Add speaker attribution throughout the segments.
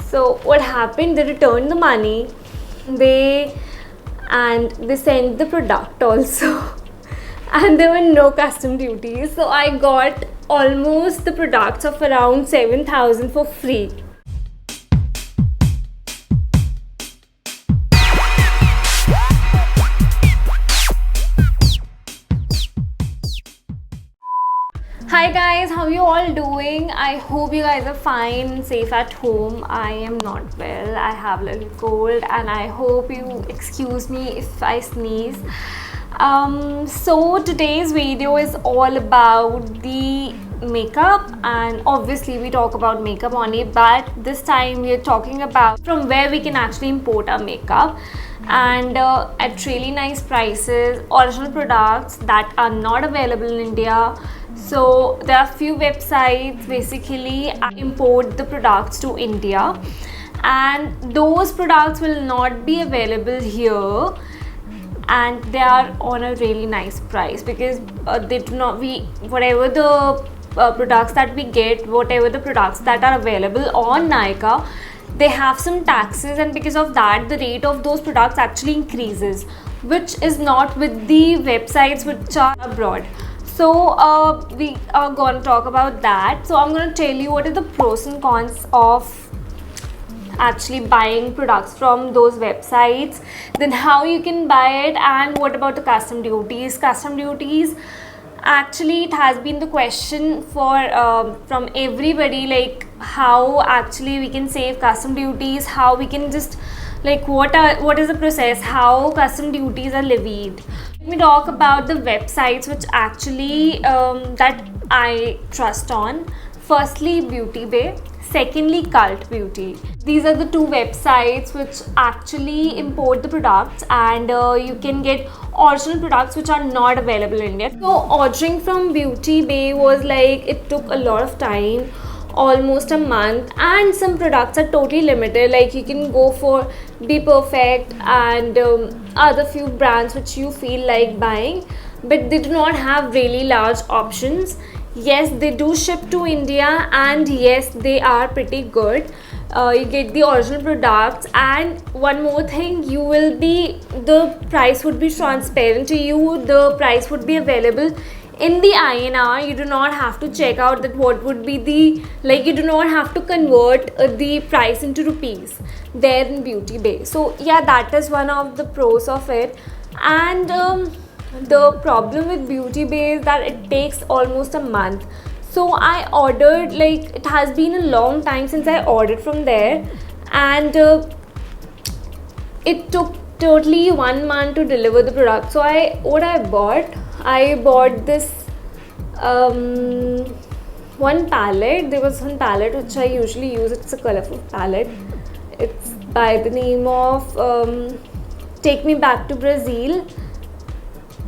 Speaker 1: So what happened, they returned the money, they sent the product also and there were no custom duties, so I got almost the products of around 7,000 for free. Hi guys, how are you all doing? I hope you guys are fine and safe at home. I am not well. I have a little cold and I hope you excuse me if I sneeze. So today's video is all about the makeup, and obviously we talk about makeup only, but this time we are talking about from where we can actually import our makeup, and at really nice prices, original products that are not available in India. So there are few websites basically import the products to India, and those products will not be available here, and they are on a really nice price because they do not, whatever the products that we get, whatever the products that are available on Nykaa, they have some taxes, and because of that the rate of those products actually increases, which is not with the websites which are abroad. So we are going to talk about that. So I'm going to tell you what are the pros and cons of actually buying products from those websites, then how you can buy it, and what about the custom duties. Actually, it has been the question for from everybody, like how actually we can save custom duties, how we can just like what is the process, how custom duties are levied. Let me talk about the websites which actually that I trust on. Firstly, Beauty Bay. Secondly, Cult Beauty. These are the two websites which actually import the products, and you can get original products which are not available in India. So ordering from Beauty Bay was like, it took a lot of time, almost a month, and some products are totally limited, like you can go for Be Perfect and other few brands which you feel like buying, but they do not have really large options. Yes, they do ship to India, and yes, they are pretty good. You get the original products, and one more thing, the price would be transparent to you, the price would be available in the INR. You do not have to check out that what would be the, like you do not have to convert the price into rupees there in Beauty Bay. So yeah, that is one of the pros of it. And the problem with Beauty Bay is that it takes almost a month. So I ordered, like it has been a long time since I ordered from there, and it took totally 1 month to deliver the product. So I bought this one palette. There was one palette which I usually use. It's a colorful palette. It's by the name of Take Me Back to Brazil.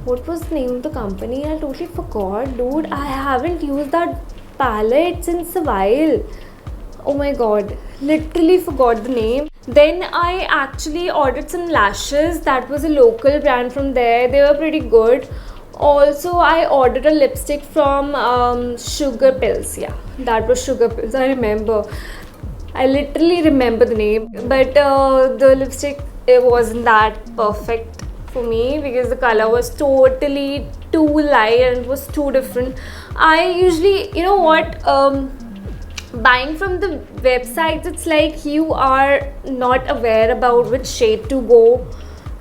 Speaker 1: What was the name of the company? I totally forgot, dude. I haven't used that palette since a while. Oh my god, literally forgot the name. Then I actually ordered some lashes. That was a local brand from there. They were pretty good. Also, I ordered a lipstick from Sugar Pills. Yeah, that was Sugar Pills. I remember. I literally remember the name. But the lipstick, it wasn't that perfect for me because the color was totally too light and it was too different. I usually, you know what, buying from the websites, it's like you are not aware about which shade to go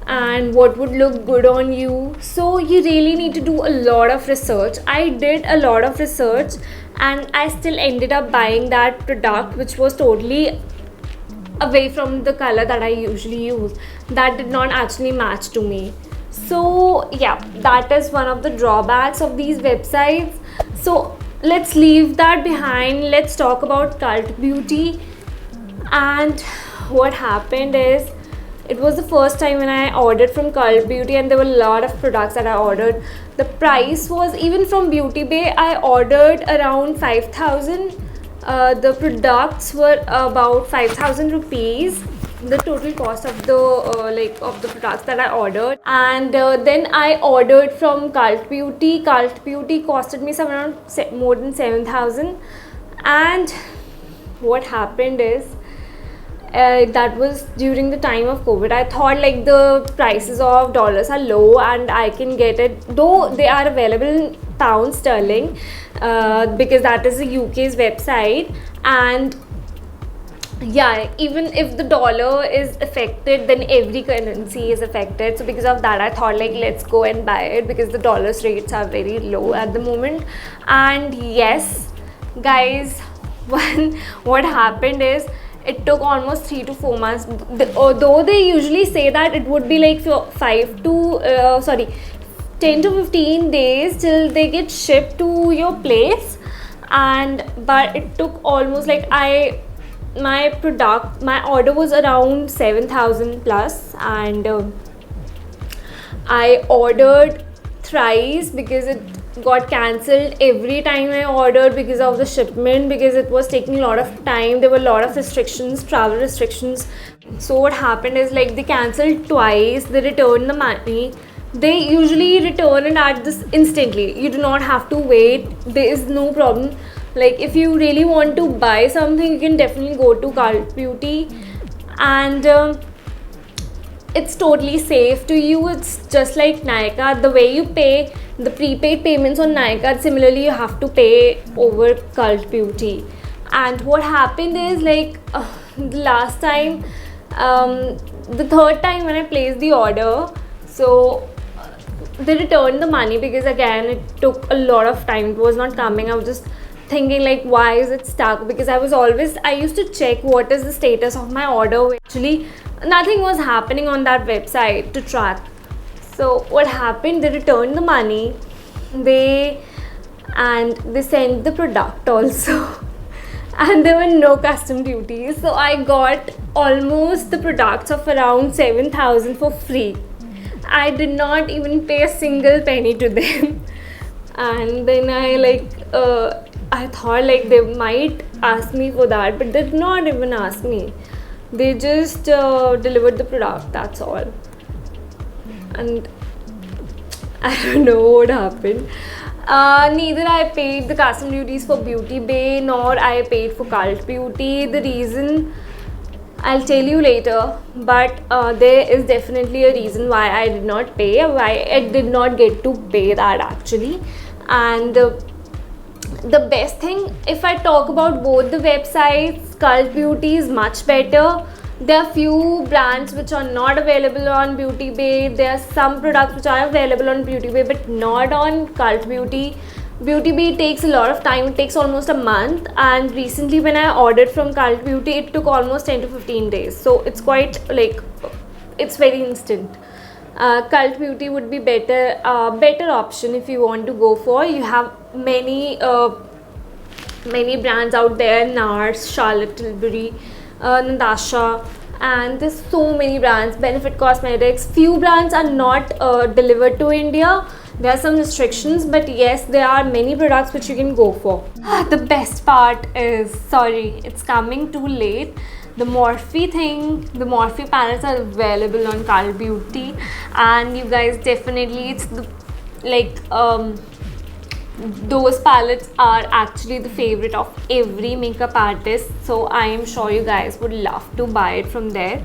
Speaker 1: and what would look good on you, so you really need to do a lot of research. I did a lot of research and I still ended up buying that product which was totally away from the color that I usually use. That did not actually match to me. So yeah, that is one of the drawbacks of these websites. So let's leave that behind. Let's talk about Cult Beauty. And what happened is, it was the first time when I ordered from Cult Beauty, and there were a lot of products that I ordered. The price was, even from Beauty Bay, I ordered around 5,000. The products were about 5,000 rupees, the total cost of the of the products that I ordered. And then I ordered from Cult Beauty. Cult Beauty costed me some around more than 7,000. And what happened is, That was during the time of COVID. I thought like the prices of dollars are low and I can get it, though they are available in pound sterling, because that is the UK's website. And yeah, even if the dollar is affected, then every currency is affected. So because of that, I thought like let's go and buy it, because the dollar's rates are very low at the moment. And yes, guys, what happened is, it took almost 3 to 4 months. Although they usually say that it would be like 10 to 15 days till they get shipped to your place. But it took almost like my order was around 7,000 plus, and I ordered thrice because it got cancelled every time I ordered because of the shipment, because it was taking a lot of time. There were a lot of restrictions, travel restrictions. So what happened is like they cancelled twice, they returned the money. They usually return it at this instantly. You do not have to wait. There is no problem. Like if you really want to buy something, you can definitely go to Cult Beauty, and it's totally safe to you. It's just like Nykaa. The way you pay the prepaid payments on Nykaa, similarly you have to pay over Cult Beauty. And what happened is like the last time, the third time when I placed the order, so they returned the money because again it took a lot of time. It was not coming. I was just thinking like, why is it stuck? Because I used to check what is the status of my order. Actually nothing was happening on that website to track. So what happened, they returned the money, they sent the product also and there were no custom duties. So I got almost the products of around 7,000 for free. I did not even pay a single penny to them. And then I thought like they might ask me for that, but they did not even ask me. They just delivered the product, that's all. And I don't know what happened. Neither I paid the custom duties for Beauty Bay nor I paid for Cult Beauty. The reason I'll tell you later, but there is definitely a reason why I did not pay, why I did not get to pay that actually. And the best thing, if I talk about both the websites, Cult Beauty is much better. There are few brands which are not available on Beauty Bay. There are some products which are available on Beauty Bay but not on Cult Beauty. Beauty Bay takes a lot of time. It takes almost a month, and recently when I ordered from Cult Beauty, it took almost 10 to 15 days. So it's quite like, it's very instant. Cult Beauty would be better option if you want to go for. You have many brands out there: NARS, Charlotte Tilbury, Natasha, and there's so many brands. Benefit Cosmetics. Few brands are not delivered to India. There are some restrictions, but yes, there are many products which you can go for. The best part is, sorry, it's coming too late. The Morphe palettes are available on Cult Beauty, and you guys definitely, it's the those palettes are actually the favorite of every makeup artist. So I am sure you guys would love to buy it from there.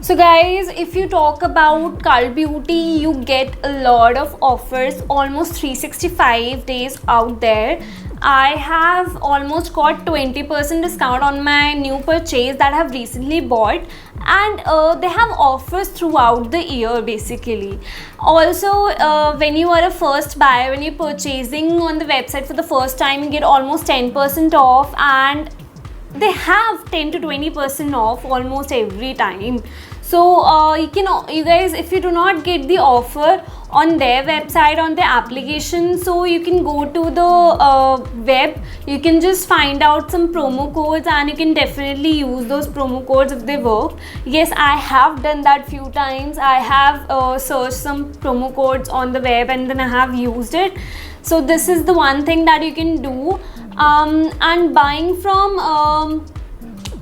Speaker 1: So guys, if you talk about Cult Beauty, you get a lot of offers, almost 365 days out there. I have almost got 20% discount on my new purchase that I have recently bought, and they have offers throughout the year basically. Also, when you are a first buyer, when you're purchasing on the website for the first time, you get almost 10% off, and they have 10 to 20% off almost every time. So you guys, if you do not get the offer on their website, on their application, so you can go to the web, you can just find out some promo codes, and you can definitely use those promo codes if they work. Yes, I have done that few times. I have searched some promo codes on the web and then I have used it. So this is the one thing that you can do. And buying from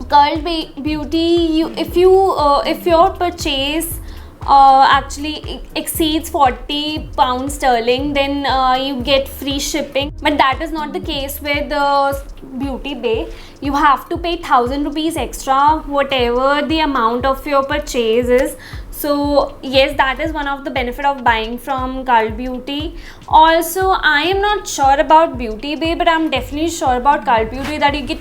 Speaker 1: Cult Beauty, if your purchase actually exceeds 40 pounds sterling, then you get free shipping. But that is not the case with the Beauty Bay. You have to pay 1000 rupees extra, whatever the amount of your purchase is. So yes, that is one of the benefit of buying from Cult Beauty. Also, I am not sure about Beauty Bay, but I'm definitely sure about Cult Beauty that you get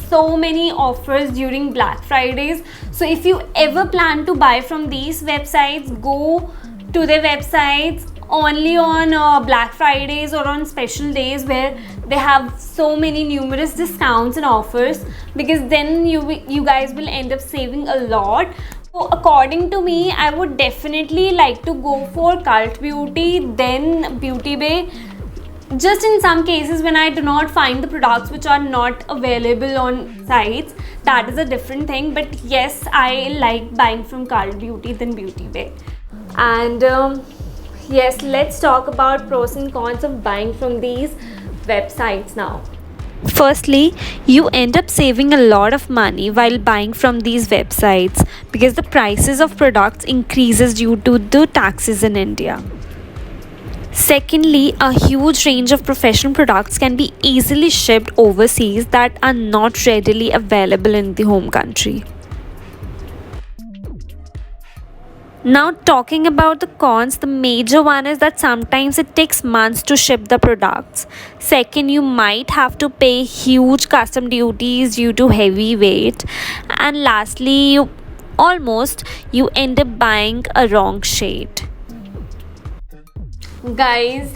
Speaker 1: so many offers during Black Fridays. So if you ever plan to buy from these websites, go to their websites only on Black Fridays or on special days where they have so many numerous discounts and offers, because then you guys will end up saving a lot. So according to me, I would definitely like to go for Cult Beauty, then Beauty Bay. Just in some cases when I do not find the products which are not available on sites, that is a different thing. But yes, I like buying from Cult Beauty than Beauty Bay. And yes, let's talk about pros and cons of buying from these websites now. Firstly, you end up saving a lot of money while buying from these websites because the prices of products increases due to the taxes in India. Secondly, a huge range of professional products can be easily shipped overseas that are not readily available in the home country. Now, talking about the cons, the major one is that sometimes it takes months to ship the products. Second, you might have to pay huge custom duties due to heavy weight. And lastly, you end up buying a wrong shade. Guys,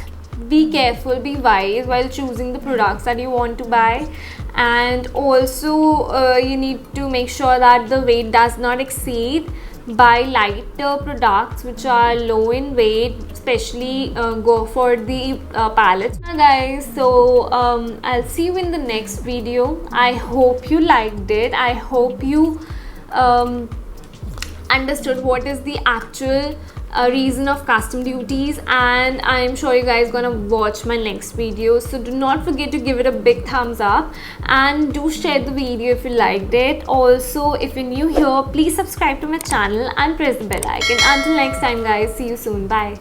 Speaker 1: be careful, be wise while choosing the products that you want to buy. And also, you need to make sure that the weight does not exceed. Buy lighter products which are low in weight, especially go for the palettes. Guys, so I'll see you in the next video. I hope you liked it. I hope you understood what is the actual reason of custom duties, and I'm sure you guys gonna watch my next video. So do not forget to give it a big thumbs up and do share the video if you liked it. Also, if you're new here, please subscribe to my channel and press the bell icon. Until next time guys, see you soon. Bye.